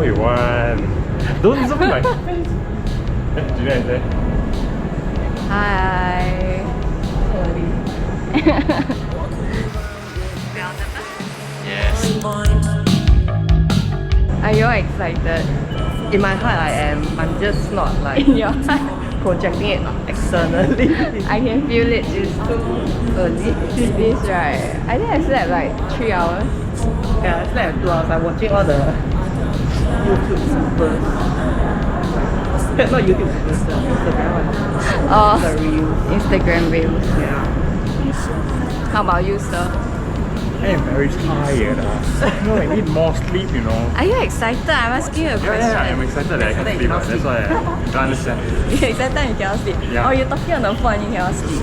you want? Don't zoom my face. Julia is there. Hi. Yes. Are you all excited? In my heart I am. I'm just not like In your heart? projecting it externally. I can feel it. It's too early. it is, right? I think I slept like 3 hours. Yeah, I slept 2 hours. I'm watching all the YouTube supers. Not YouTube supers, Instagram one. Oh, The reels. Instagram reels. Yeah. How about you, sir? I am very tired. No, I need more sleep, you know. Are you excited? I'm asking you a question. Yeah, I'm excited that I can sleep. That's why I don't understand. You're excited and you cannot sleep. Yeah. Oh, you're talking on the phone and you cannot sleep.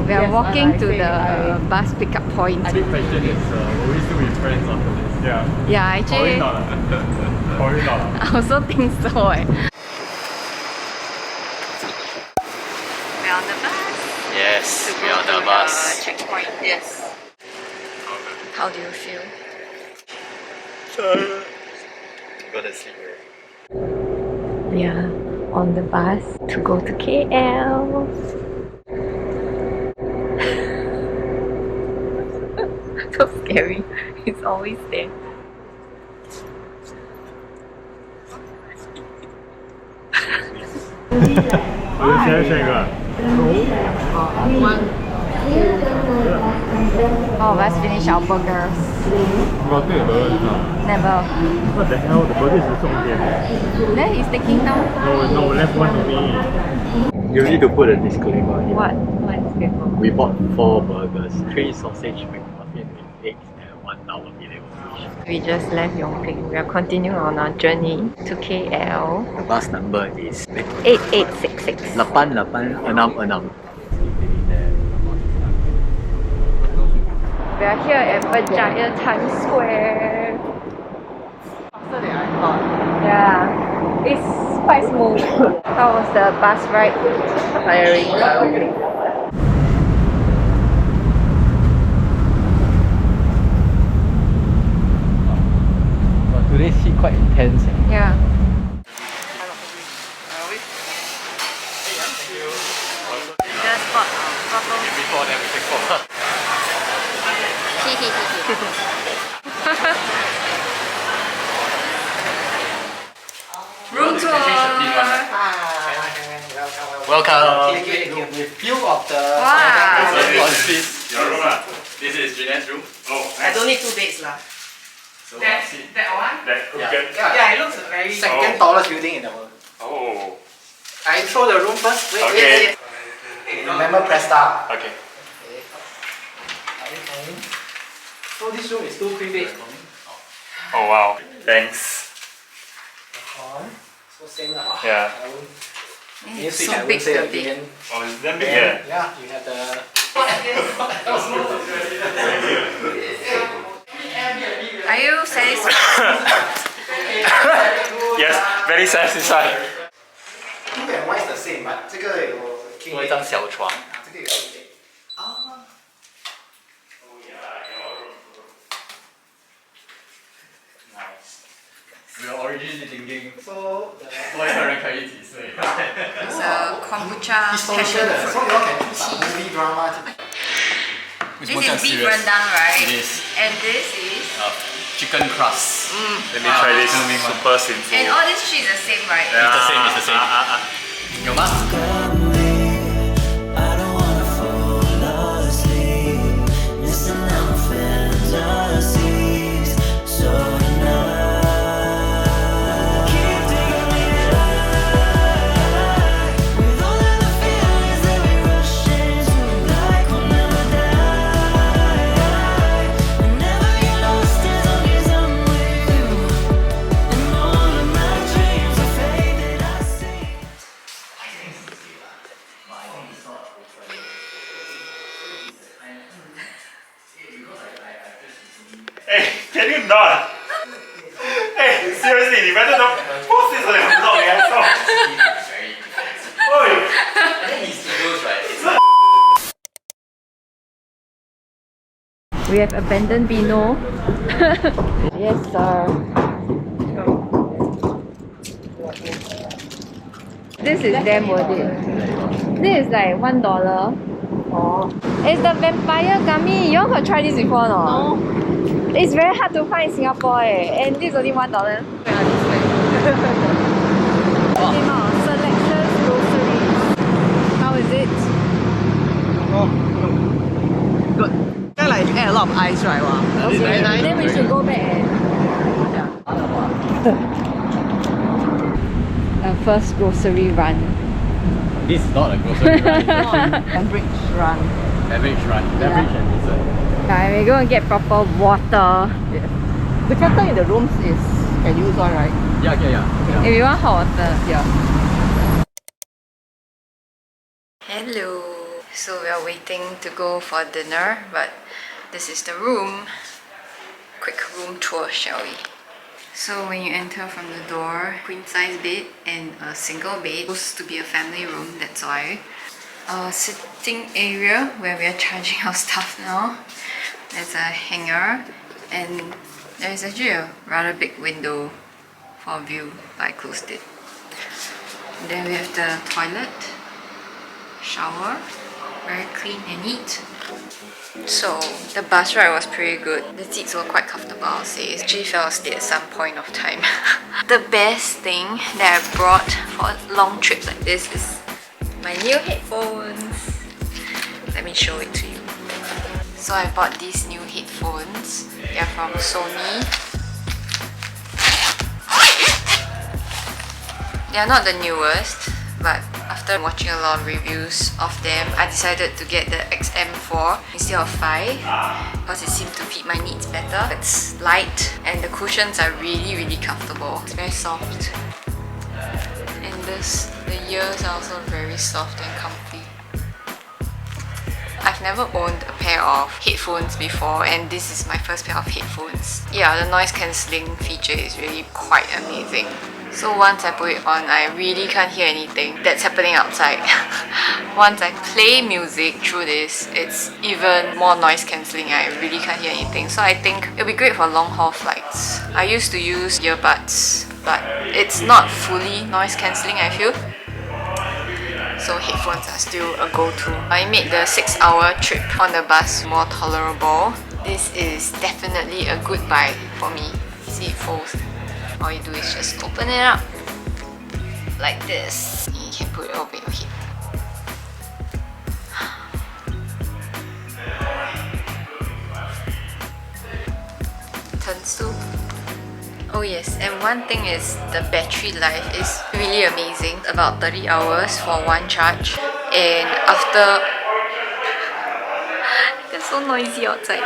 We are walking to the bus pickup point. Big question is, will we still be friends after this? Yeah. Yeah, Probably actually, not. Probably not. I also think so. We're on the bus. Yes, To we're go on to the bus. checkpoint. Yes. How do you feel? Go to sleep. We are on the bus to go to KL. So scary. It's always there. Share. Oh, let's finish our burgers. Got take a burger now. Never. What the hell? The burger is so here. Then he's taking down. No, left one to me. You need to put a disclaimer here. What? What is paper? We bought 4 burgers, 3 sausage McMuffin with eggs and 1 sour filet fish. We just left Yongping. We are continuing on our journey to KL. The bus number is 8866. 8866. We are here at Berjaya Times Square. Faster than I thought. Yeah, it's quite smooth. How was the bus ride? Tiring, but okay. But today's heat quite intense. Yeah. Just bought bubble. Before then we take 4. Room tour. Welcome. With view of the Wow. Your room. This is Jeanette's room. Oh, I don't need 2 beds lah. So That one? that cushion. Yeah, it looks very second tallest building in the world. Oh. I intro the room first. Wait, Okay. Remember press star. Okay. So this room is 2 queen beds. Oh wow. Thanks. So same lah. Yeah. It's so big the bed. Oh, it's damn big here. Yeah, you have the. Are you satisfied? Yes, very satisfied. 2 and 1 is the same, but 这个有 king 多一张小床。这个有一点。Nice. We are originally thinking So 多一个人可以一起睡。 It's a kombucha historical passion 的 so fruit. you all can choose a movie drama. This is beef rendang, right? It is. And this is. Chicken crust. Let me try this super simple. And all this shit is the same, right? It's the same, it's the same. 有吗？ Hey, can you not? Hey, seriously, you better not post this on your blog, Oi! I think he's right? We have abandoned Bino. Yes, sir. This is damn worth it. This is like $1. Oh. It's the vampire gummy. You all got try this before no? No. It's very hard to find in Singapore and this is only $1. Yeah, this way. Selections groceries. How is it? Oh, good. Kind of like add a lot of ice, right? Wow. Okay. Very nice. Then we should go back and first grocery run. This is not a grocery run. Average run. Beverage run. Beverage and dessert. Okay, we're going to get proper water. Yes. The kettle in the rooms is can use one, right? Yeah. If you want hot water. Yeah. Hello. So we are waiting to go for dinner, but this is the room. Quick room tour, shall we? So when you enter from the door, queen size bed and a single bed. Supposed to be a family room, that's why. Sitting area where we are charging our stuff now. There's a hanger and there's actually a rather big window for view, but I closed it. Then we have the toilet, shower, very clean and neat. So the bus ride was pretty good. The seats were quite comfortable, I'll say. I actually fell asleep at some point of time. The best thing that I brought for a long trip like this is my new headphones. Let me show it to you. So I bought these new headphones. They are from Sony. They are not the newest, but after watching a lot of reviews of them, I decided to get the XM4 instead of 5 because it seemed to fit my needs better. It's light and the cushions are really comfortable. It's very soft. And the ears are also very soft and comfy. I've never owned a pair of headphones before and this is my first pair of headphones. Yeah, the noise cancelling feature is really quite amazing. So once I put it on, I really can't hear anything that's happening outside. Once I play music through this, it's even more noise cancelling. I really can't hear anything. So I think it'll be great for long haul flights. I used to use earbuds, but it's not fully noise cancelling, I feel. So headphones are still a go-to. I made the 6-hour trip on the bus more tolerable. This is definitely a good buy for me. See, it folds. All you do is just open it up like this. And you can put it over your head. Turns to. Oh yes, and one thing is the battery life is really amazing. About 30 hours for one charge. And after... It's so noisy outside.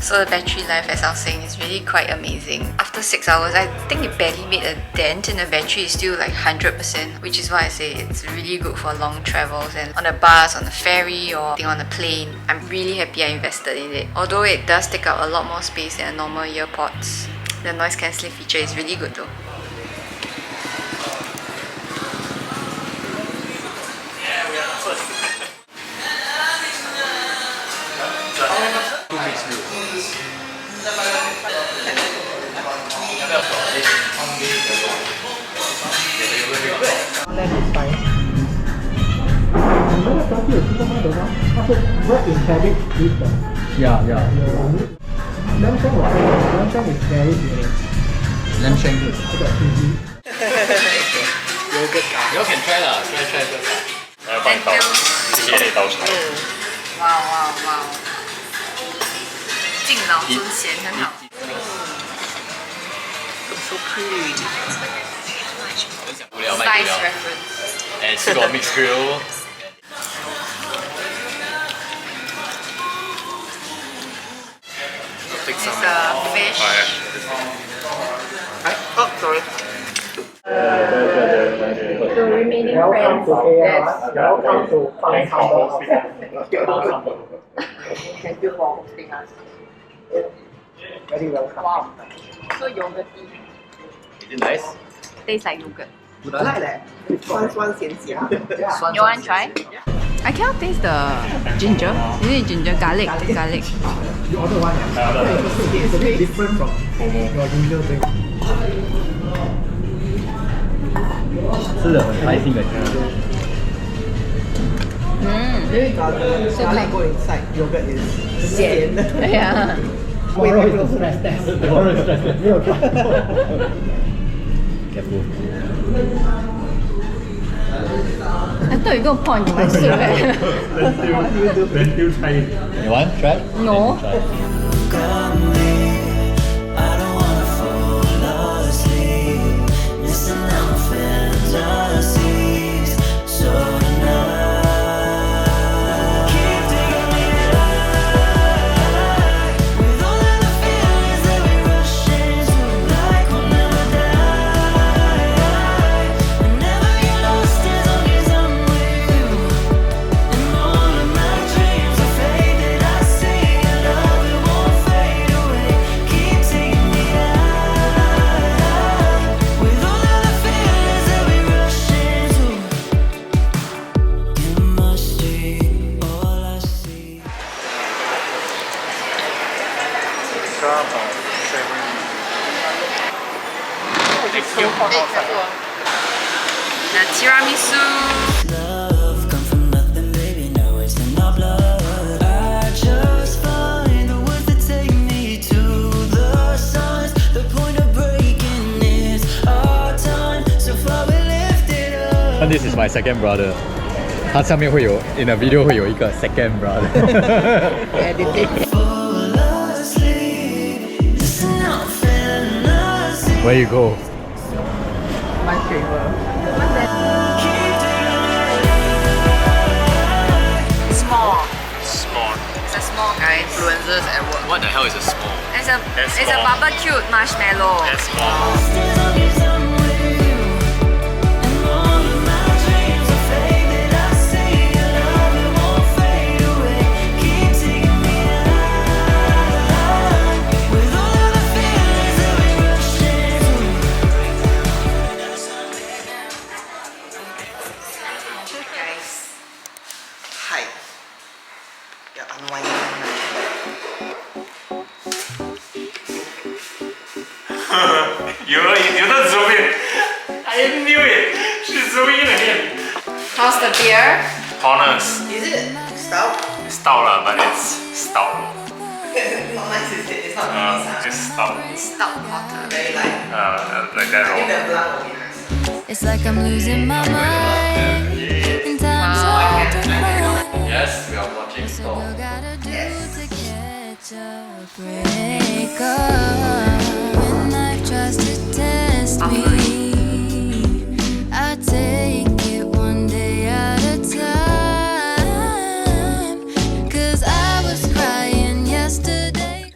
So the battery life, as I was saying, is really quite amazing. After 6 hours, I think it barely made a dent and the battery is still like 100%, which is why I say it's really good for long travels and on a bus, on a ferry or on a plane. I'm really happy I invested in it. Although it does take up a lot more space than a normal earpods. The noise cancelling feature is really good though. That is fine. 你那个东西有吃过麦的吗？它是 wrapped in cabbage leaf 的。Yeah. Lamb shank 我可以 Lamb shank is very good. Lamb shank good. 这个 cheesy. Yogurt. You all can try lah. Try first lah. 来帮你倒，谢谢你倒茶。哇！敬老尊贤很好。So pretty. Size reference. And still got mixed grill. It's a fish. Oh, sorry. The remaining friends. Welcome to Fun Humble. Thank you for hosting us. Very welcome. Wow. So yogurty. Is it nice? Tastes like yogurt. 我来嘞，酸酸咸咸。 You want to try? I cannot taste the ginger. Is it ginger? Garlic. Garlic. You order one, it's a bit different from your usual thing. 吃的很开心的。 Maybe garlic go inside, yogurt is 咸的。 Yeah. Tomorrow is a stress test. Tomorrow is stress test. 没有看。 Careful. I thought you gonna pour into my soup. Then still try it. You want? Try? No. Try. The tiramisu. Love come from nothing, baby. Now it's in our blood. I just find the words that take me to the signs. The point of breaking is our time. So far we lifted up. And this is my second brother. 他上面会有 in a video 会有一个 second brother. Fall asleep. Listen up, fantasy. Where you go? My favorite. Small. Small. It's a small guy. Influencers at work. What the hell is a small? It's a That's it's a small. barbecued marshmallow. That's small. As long as I'm with you. And all of my dreams are faded. I see your love, it won't fade away. Keep taking me high. With all of the feelings that we rush into. Guys. Hi. You're unwinding. You don't zoom in. I knew it. She's zooming in again. How's the beer? Honest. Is it stout? Stout lah, but it's stout. Not nice, is it? It's not nice. It's stout. Stout water. Very light. Like that. I think Oh. the blanc will be nice. It's like I'm losing my mind. And time's hard to find. Yes, we are watching So Storm. what gotta do to catch a break up when life tries to test me.